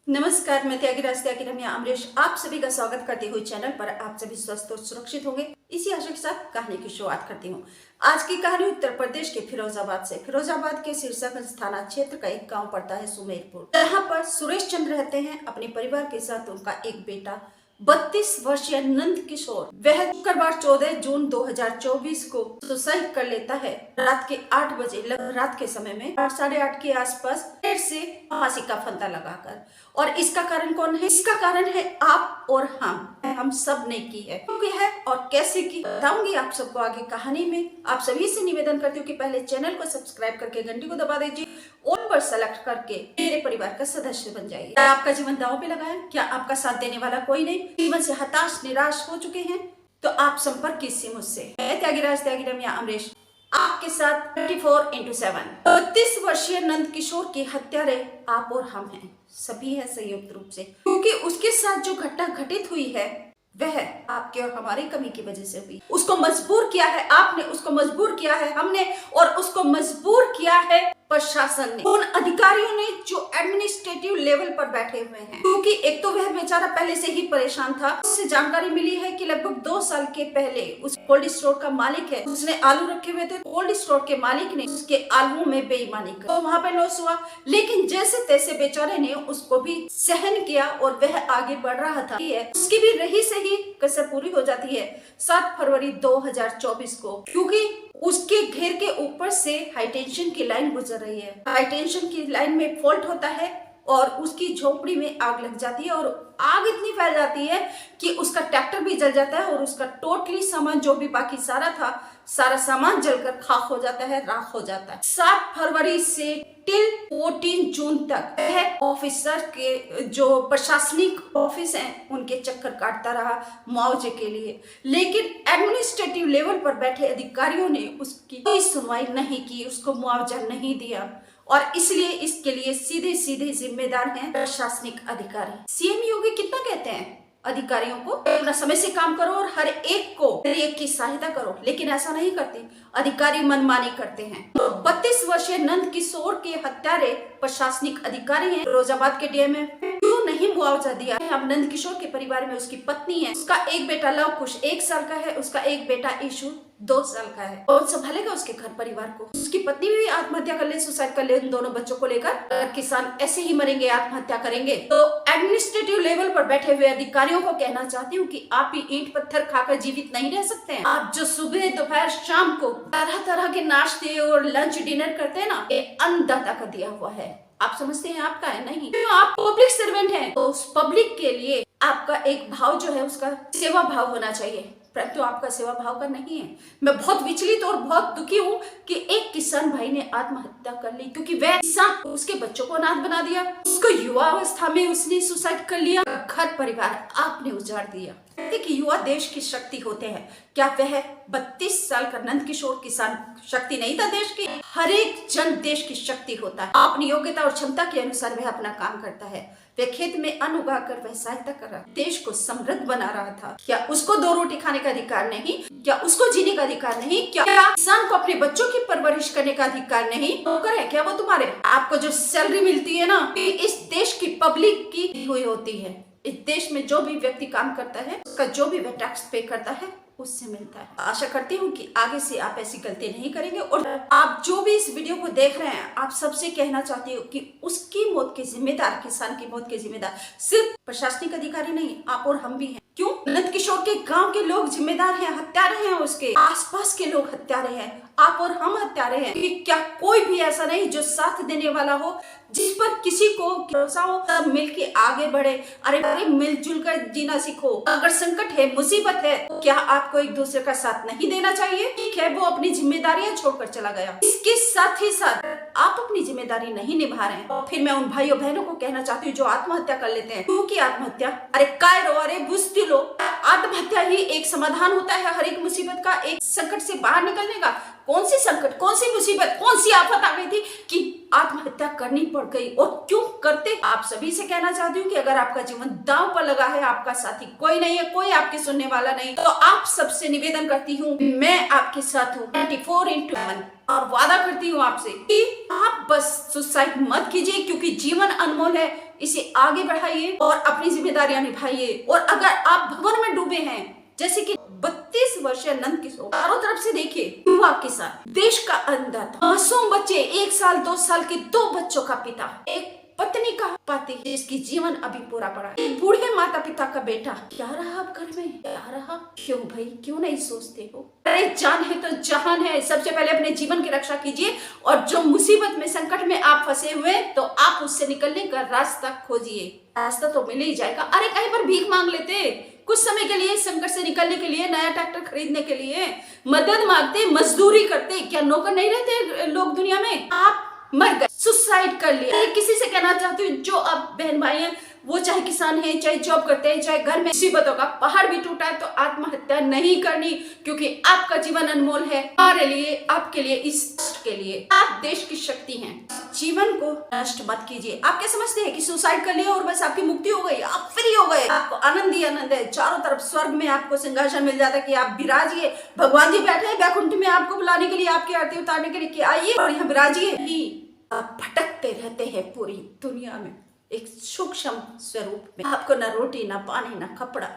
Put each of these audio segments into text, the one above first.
नमस्कार, मैं त्यागीराज त्यागी अमरीश आप सभी का स्वागत करती हुई चैनल पर। आप सभी स्वस्थ और सुरक्षित होंगे, इसी आशा के साथ कहानी की शुरुआत करती हूँ। आज की कहानी उत्तर प्रदेश के फिरोजाबाद से। फिरोजाबाद के सिरसागंज थाना क्षेत्र का एक गांव पड़ता है सुमेरपुर। यहाँ पर सुरेश चंद्र रहते हैं अपने परिवार के साथ। उनका एक बेटा 32 वर्षीय नंद किशोर, वह शुक्रवार 14 जून 2024 को सुसाइड कर लेता है। रात के 8 बजे रात के समय में 8:30 के आसपास पेड़ से फांसी का फंदा लगाकर। और इसका कारण कौन है? इसका कारण है आप और हम सब ने की है। क्योंकि है और कैसे की बताऊंगी आप सबको आगे कहानी में। आप सभी से निवेदन करती हूँ कि पहले चैनल को सब्सक्राइब करके घंटी को दबा दीजिए, ऑल पर सेलेक्ट करके मेरे परिवार का सदस्य बन जाइए। क्या आपका जीवन दांव पे लगा है? क्या आपका साथ देने वाला कोई नहीं? जीवन से हताश निराश हो चुके हैं? तो आप संपर्क कीजिए मुझसे। मैं त्यागीराज त्यागी अमरीश आपके साथ 24/7। 32 वर्षीय नंद किशोर की हत्यारे आप और हम हैं, सभी है संयुक्त रूप से। क्योंकि उसके साथ जो घटना घटित हुई है वह आपके और हमारी कमी की वजह से हुई। उसको मजबूर किया है आपने, उसको मजबूर किया है हमने, और उसको मजबूर किया है प्रशासन ने, उन अधिकारियों ने जो एडमिनिस्ट्रेटिव लेवल पर बैठे हुए हैं। क्योंकि एक तो वह बेचारा पहले से ही परेशान था। उससे जानकारी मिली है कि लगभग 2 साल के पहले उस कोल्ड स्टोर का मालिक है, उसने आलू रखे हुए थे। कोल्ड स्टोर के मालिक ने उसके आलुओं में बेईमानी कर, तो वहाँ पे लॉस हुआ। लेकिन जैसे तैसे बेचारे ने उसको भी सहन किया और वह आगे बढ़ रहा था। उसकी भी रही सही कसर पूरी हो जाती है 7 फरवरी 2024 को। क्योंकि उसके घेर के ऊपर से हाई टेंशन की लाइन गुजर रही है। हाई टेंशन की लाइन में फॉल्ट होता है और उसकी झोपड़ी में आग लग जाती है, और आग इतनी फैल जाती है कि उसका ट्रैक्टर भी जल जाता है और उसका टोटली सामान जो भी बाकी सारा था, सारा सामान जलकर खाक हो जाता है, राख हो जाता है। 7 फरवरी से टिल 14 जून तक है ऑफिसर के जो प्रशासनिक ऑफिस हैं उनके चक्कर काटता रहा मुआवजे के लिए। लेकिन एडमिनिस्ट्रेटिव लेवल पर बैठे अधिकारियों ने उसकी कोई सुनवाई नहीं की, उसको मुआवजा नहीं दिया। और इसलिए इसके लिए सीधे सीधे जिम्मेदार हैं प्रशासनिक अधिकारी। सीएम योगी कितना कहते हैं अधिकारियों को, अपना समय से काम करो और हर एक को हर एक की सहायता करो, लेकिन ऐसा नहीं करते। अधिकारी मनमानी करते हैं। तो 32 वर्षीय नंद किशोर के हत्यारे प्रशासनिक अधिकारी हैं। फिरोजाबाद के डीएम क्यों नहीं मुआवजा दिया? अब नंद किशोर के परिवार में उसकी पत्नी है, उसका एक बेटा लव कुश 1 साल का है, उसका एक बेटा ईशु 2 साल का है। और संभालेगा उसके घर परिवार को? उसकी पत्नी भी आत्महत्या कर ले, सुसाइड कर ले उन दोनों बच्चों को लेकर। अगर किसान ऐसे ही मरेंगे, आत्महत्या करेंगे, तो एडमिनिस्ट्रेटिव लेवल पर बैठे हुए अधिकारियों को कहना चाहती हूँ कि आप भी ईंट पत्थर खाकर जीवित नहीं रह सकते हैं। आप जो सुबह दोपहर शाम को तरह तरह के नाश्ते और लंच डिनर करते हैं ना, ये अन्नदाता का दिया हुआ है। आप समझते हैं आपका है? नहीं। तो आप पब्लिक सर्वेंट हैं, तो उस पब्लिक के लिए आपका एक भाव जो है उसका सेवा भाव होना चाहिए, परंतु आपका सेवा भाव का नहीं है। मैं बहुत विचलित और बहुत दुखी हूँ कि एक किसान भाई ने आत्महत्या कर ली क्योंकि वह किसान उसके बच्चों को अनाथ बना दिया, उसको युवा अवस्था में उसने सुसाइड कर लिया, घर परिवार आपने उजाड़ दिया। देखिए, युवा देश की शक्ति होते हैं। क्या वह 32 साल का नंद किशोर किसान शक्ति नहीं था देश की? हर एक जन देश की शक्ति होता है। अपनी योग्यता और क्षमता के अनुसार वह अपना काम करता है। वह खेत में अन्न उगाकर वह सहायता कर रहा, देश को समृद्ध बना रहा था। क्या उसको 2 रोटी खाने का अधिकार नहीं? क्या उसको जीने का अधिकार नहीं? क्या किसान को अपने बच्चों की परवरिश करने का अधिकार नहीं? नौकर है क्या वो तुम्हारे? आपको जो सैलरी मिलती है ना, इस देश की पब्लिक की हुई होती है। इस देश में जो भी व्यक्ति काम करता है उसका जो भी वह टैक्स पे करता है उससे मिलता है। आशा करती हूँ कि आगे से आप ऐसी गलती नहीं करेंगे। और आप जो भी इस वीडियो को देख रहे हैं, आप सबसे कहना चाहती हूँ कि उसकी मौत के जिम्मेदार, किसान की मौत के जिम्मेदार सिर्फ प्रशासनिक अधिकारी नहीं, आप और हम भी हैं। क्यों? नंद किशोर के गांव के लोग जिम्मेदार हैं, हत्यारे हैं, उसके आसपास के लोग हत्यारे हैं, आप और हम हत्यारे हैं। कि क्या कोई भी ऐसा नहीं जो साथ देने वाला हो, जिस पर किसी को भरोसा हो, सब मिलके आगे बढ़े। अरे मिलजुल कर जीना सीखो। अगर संकट है, मुसीबत है, क्या आपको एक दूसरे का साथ नहीं देना चाहिए? ठीक है, वो अपनी जिम्मेदारियां छोड़कर चला गया, इसके साथ ही साथ आप अपनी जिम्मेदारी नहीं निभा रहे हैं। और फिर मैं उन भाइयों बहनों को कहना चाहती हूँ जो आत्महत्या कर लेते हैं। क्योंकि आत्महत्या, अरे काय रो, अरे बुझती लो, आत्महत्या ही एक समाधान होता है हर एक मुसीबत का, एक संकट से बाहर निकलने का। कौन सी संकट, कौन सी मुसीबत, कौन सी आफत आ गई थी कि आत्महत्या करनी पड़ गई, और क्यों करते? आप सभी से कहना चाहती हूँ कि अगर आपका जीवन दांव पर लगा है, आपका साथी कोई नहीं है, कोई आपके सुनने वाला नहीं, तो आप सबसे निवेदन करती हूँ, मैं आपके साथ हूँ 24/1, और वादा करती हूँ आपसे कि आप बस सुसाइड मत कीजिए, क्योंकि जीवन अनमोल है, इसे आगे बढ़ाइए और अपनी जिम्मेदारियां निभाइए। और अगर आप भंवर में डूबे हैं, जैसे कि 32 वर्षीय नंद किशोर, चारों तरफ से देखिए, युवा किसान, देश का अन्नदाता, मासूम बच्चे, 1 साल 2 साल के 2 बच्चों का पिता, एक पत्नी का पति जिसकी जीवन अभी पूरा पड़ा, एक बूढ़े माता पिता का बेटा, क्या रहा अब घर में, क्या रहा? क्यों भाई, क्यों नहीं सोचते हो? अरे जान है तो जहान है, सबसे पहले अपने जीवन की रक्षा कीजिए, और जो मुसीबत में, संकट में आप फंसे हुए, तो आप उससे निकलने का रास्ता खोजिए। रास्ता तो मिल ही जाएगा। अरे कहीं पर भीख मांग लेते, कुछ समय के लिए संकट से निकलने के लिए, नया ट्रैक्टर खरीदने के लिए मदद मांगते, मजदूरी करते, क्या नौकर नहीं रहते लोग दुनिया में? आप मर गए, सुसाइड कर लिया। किसी से कहना चाहती हूँ, जो अब बहन भाई हैं, वो चाहे किसान है, चाहे जॉब करते हैं, चाहे घर में मुसीबतों का पहाड़ भी टूटा है, तो आत्महत्या नहीं करनी, क्योंकि आपका जीवन अनमोल है, हमारे लिए, आपके लिए, इस देश के लिए। आप देश की शक्ति हैं। जीवन को नष्ट मत कीजिए। आप क्या समझते हैं कि सुसाइड कर लिया और बस आपकी मुक्ति हो गई, आप फ्री हो गए, आपको आनंद ही आनंद है, चारों तरफ स्वर्ग में आपको सिंहासन मिल जाता है कि आप विराजिए, भगवान जी बैठे हैं वैकुंठ में आपको बुलाने के लिए, आपकी आरती उतारने के लिए कि आइए और यहाँ विराजिए। आप भटकते रहते हैं पूरी दुनिया में, एक सूक्ष्म स्वरूप में। आपको ना रोटी, ना पानी, ना कपड़ा,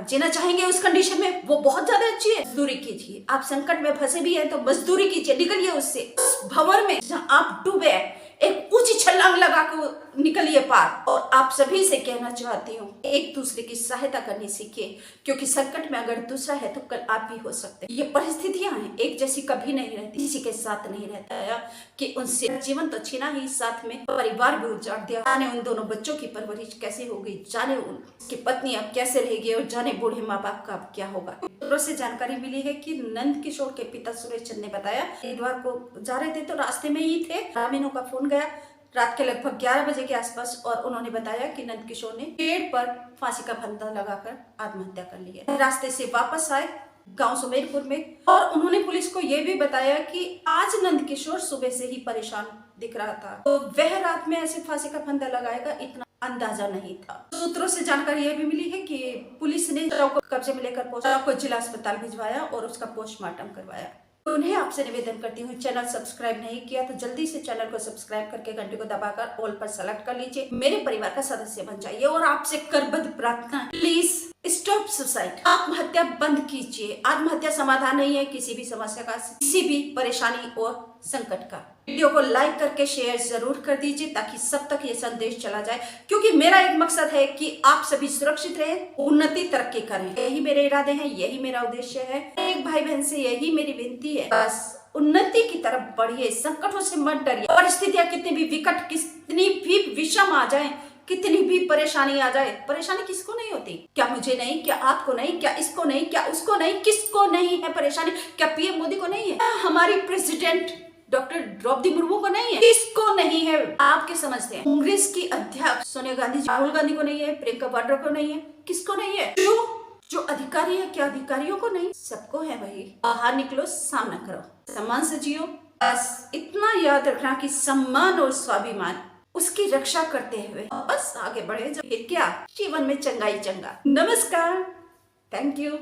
जीना चाहेंगे उस कंडीशन में, वो बहुत ज्यादा अच्छी है। मजदूरी कीजिए। आप संकट में फंसे भी हैं तो मजदूरी कीजिए, निकलिए उससे, उस भंवर में जहाँ आप डूबे, एक ऊंची छलांग लगा कर निकलिए पार। और आप सभी से कहना चाहती हूँ, एक दूसरे की सहायता करनी सीखिए, क्योंकि संकट में अगर दूसरा है तो कल आप भी हो सकते हैं। ये परिस्थितियां हैं, एक जैसी कभी नहीं रहती, किसी के साथ नहीं रहता है कि उनसे जीवन तो छीना ही, साथ में परिवार भी उजाड़ दिया। जाने उन दोनों बच्चों की परवरिश कैसे होगी, जाने उनकी पत्नी अब कैसे रहेगी, और जाने बूढ़े माँ बाप का अब क्या होगा। सूत्रों से जानकारी मिली है कि नंद किशोर के पिता सुरेश चंद ने बताया, हरिद्वार को जा रहे थे तो रास्ते में ही थे, ग्रामीणों का फोन गया रात के लगभग 11 बजे के आसपास, और उन्होंने बताया कि नंद किशोर ने पेड़ पर फांसी का फंदा लगाकर आत्महत्या कर ली है। रास्ते से वापस आए गांव सुमेरपुर में, और उन्होंने पुलिस को यह भी बताया कि आज नंद किशोर सुबह से ही परेशान दिख रहा था, तो वह रात में ऐसे फांसी का फंदा लगाएगा इतना अंदाजा नहीं था। सूत्रों से जानकारी यह भी मिली है कि पुलिस ने शव को कब्जे में लेकर को जिला अस्पताल भिजवाया और उसका पोस्टमार्टम करवाया। उन्हें आपसे निवेदन करती हूँ, चैनल सब्सक्राइब नहीं किया तो जल्दी से चैनल को सब्सक्राइब करके घंटे को दबाकर ऑल पर सेलेक्ट कर लीजिए, मेरे परिवार का सदस्य बन जाइए। और आपसे करबद्ध प्रार्थना, प्लीज स्टॉप सुसाइड, आत्महत्या बंद कीजिए। आत्महत्या समाधान नहीं है किसी भी समस्या का, किसी भी परेशानी और संकट का। वीडियो को लाइक करके शेयर जरूर कर दीजिए ताकि सब तक ये संदेश चला जाए, क्योंकि मेरा एक मकसद है कि आप सभी सुरक्षित रहें, उन्नति तरक्की करें। यही मेरे इरादे हैं, यही मेरा उद्देश्य है। एक भाई बहन से यही मेरी विनती है, बस उन्नति की तरफ बढ़िए, संकटों से मत डरिए। परिस्थितियां कितनी भी विकट, कितनी भी विषम आ जाए, कितनी भी परेशानी आ जाए, परेशानी किसको नहीं होती? क्या मुझे नहीं, क्या आपको नहीं, क्या इसको नहीं, क्या उसको नहीं, किसको नहीं है परेशानी? क्या पीएम मोदी को नहीं है, हमारी प्रेसिडेंट डॉक्टर द्रौपदी मुर्मू को नहीं है, किसको नहीं है? आप क्या समझते हैं? कांग्रेस की अध्यक्ष सोनिया गांधी, राहुल गांधी को नहीं है, प्रियंका वाड्रा को नहीं है, किसको नहीं है? जो अधिकारी है, क्या अधिकारियों को नहीं? सबको है भाई। बाहर निकलो, सामना करो, सम्मान से जियो। बस इतना याद रखना कि सम्मान और स्वाभिमान उसकी रक्षा करते हुए बस आगे बढ़े, जो फिर क्या जीवन में चंगा ही चंगा। नमस्कार, थैंक यू।